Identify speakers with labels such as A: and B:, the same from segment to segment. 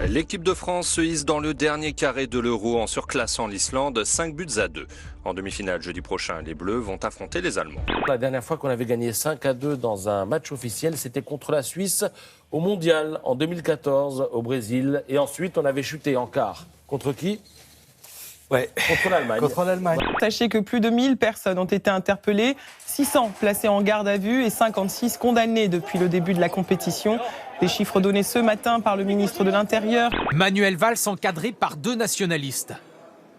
A: L'équipe de France se hisse dans le dernier carré de l'Euro en surclassant l'Islande 5-2. En demi-finale jeudi prochain, les Bleus vont affronter les Allemands.
B: La dernière fois qu'on avait gagné 5-2 dans un match officiel, c'était contre la Suisse au Mondial en 2014 au Brésil. Et ensuite, on avait chuté en quart. Contre qui ? Contre l'Allemagne.
C: Contre l'Allemagne.
D: Sachez que plus de 1000 personnes ont été interpellées, 600 placées en garde à vue et 56 condamnées depuis le début de la compétition. Des chiffres donnés ce matin par le ministre de l'Intérieur.
E: Manuel Valls encadré par 2 nationalistes.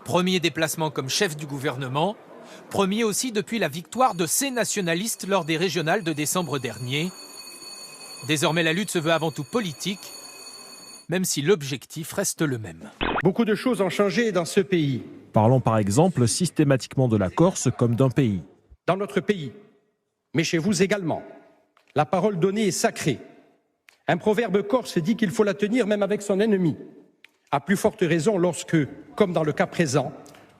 E: Premier déplacement comme chef du gouvernement, premier aussi depuis la victoire de ces nationalistes lors des régionales de décembre dernier. Désormais, la lutte se veut avant tout politique, même si l'objectif reste le même.
F: Beaucoup de choses ont changé dans ce pays.
G: Parlons par exemple systématiquement de la Corse comme d'un pays.
F: Dans notre pays, mais chez vous également, la parole donnée est sacrée. Un proverbe corse dit qu'il faut la tenir même avec son ennemi. À plus forte raison lorsque, comme dans le cas présent,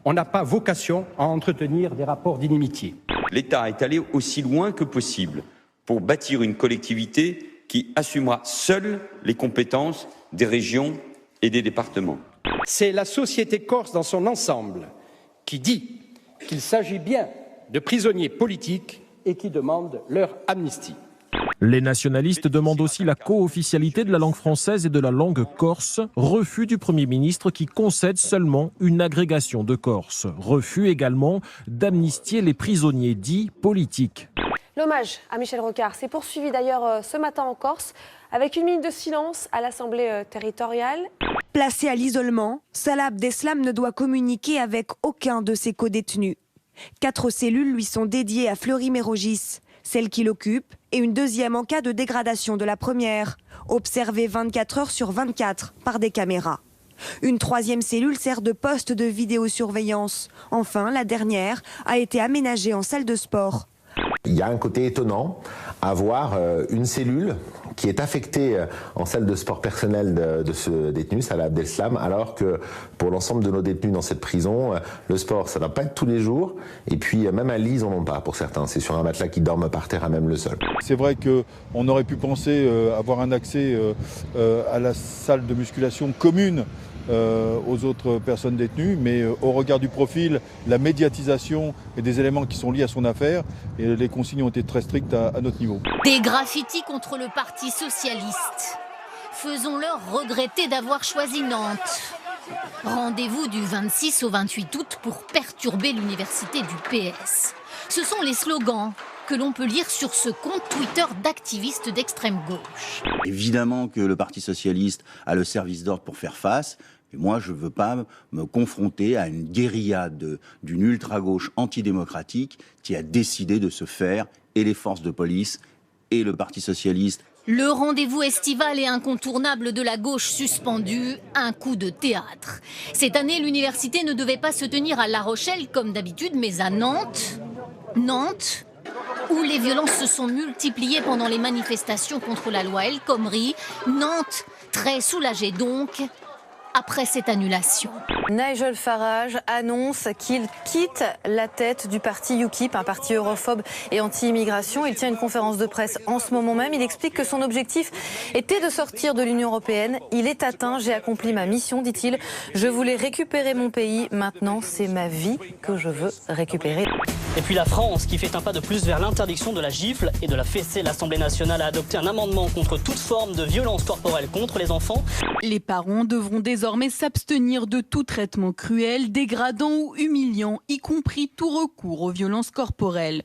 F: on n'a pas vocation à entretenir des rapports d'inimitié.
H: L'État est allé aussi loin que possible pour bâtir une collectivité qui assumera seule les compétences des régions et des départements.
F: C'est la société corse dans son ensemble qui dit qu'il s'agit bien de prisonniers politiques et qui demande leur amnistie.
G: Les nationalistes demandent aussi la co-officialité de la langue française et de la langue corse. Refus du Premier ministre qui concède seulement une agrégation de Corse. Refus également d'amnistier les prisonniers dits politiques.
I: L'hommage à Michel Rocard s'est poursuivi d'ailleurs ce matin en Corse avec une minute de silence à l'Assemblée territoriale.
J: Placé à l'isolement, Salah Abdeslam ne doit communiquer avec aucun de ses co-détenus. 4 cellules lui sont dédiées à Fleury-Mérogis, celle qu'il occupe, et une deuxième en cas de dégradation de la première, observée 24 heures sur 24 par des caméras. Une 3e cellule sert de poste de vidéosurveillance. Enfin, la dernière a été aménagée en salle de sport.
K: Il y a un côté étonnant à voir une cellule qui est affectée en salle de sport personnelle de ce détenu, Salah Abdeslam, alors que pour l'ensemble de nos détenus dans cette prison, le sport, ça ne va pas être tous les jours, et puis même un lit, ils n'en ont pas pour certains. C'est sur un matelas qui dorment par terre à même le sol.
L: C'est vrai qu'on aurait pu penser avoir un accès à la salle de musculation commune aux autres personnes détenues, mais au regard du profil, la médiatisation et des éléments qui sont liés à son affaire, et les consignes ont été très strictes à notre niveau.
M: Des graffitis contre le Parti socialiste. Faisons-leur regretter d'avoir choisi Nantes. Rendez-vous du 26 au 28 août pour perturber l'université du PS. Ce sont les slogans que l'on peut lire sur ce compte Twitter d'activistes d'extrême gauche.
N: Évidemment que le Parti socialiste a le service d'ordre pour faire face. Et moi, je ne veux pas me confronter à une guérilla d'une ultra-gauche antidémocratique qui a décidé de se faire, et les forces de police, et le Parti socialiste.
M: Le rendez-vous estival et incontournable de la gauche suspendue, un coup de théâtre. Cette année, l'université ne devait pas se tenir à La Rochelle comme d'habitude, mais à Nantes. Nantes, où les violences se sont multipliées pendant les manifestations contre la loi El Khomri. Nantes, très soulagée donc, après cette annulation.
I: Nigel Farage annonce qu'il quitte la tête du parti UKIP, un parti europhobe et anti-immigration. Il tient une conférence de presse en ce moment même. Il explique que son objectif était de sortir de l'Union européenne. Il est atteint, j'ai accompli ma mission, dit-il. Je voulais récupérer mon pays. Maintenant, c'est ma vie que je veux récupérer.
O: Et puis la France qui fait un pas de plus vers l'interdiction de la gifle et de la fessée. L'Assemblée nationale a adopté un amendement contre toute forme de violence corporelle contre les enfants.
P: Les parents devront désormais s'abstenir de tout traitement cruel, dégradant ou humiliant, y compris tout recours aux violences corporelles.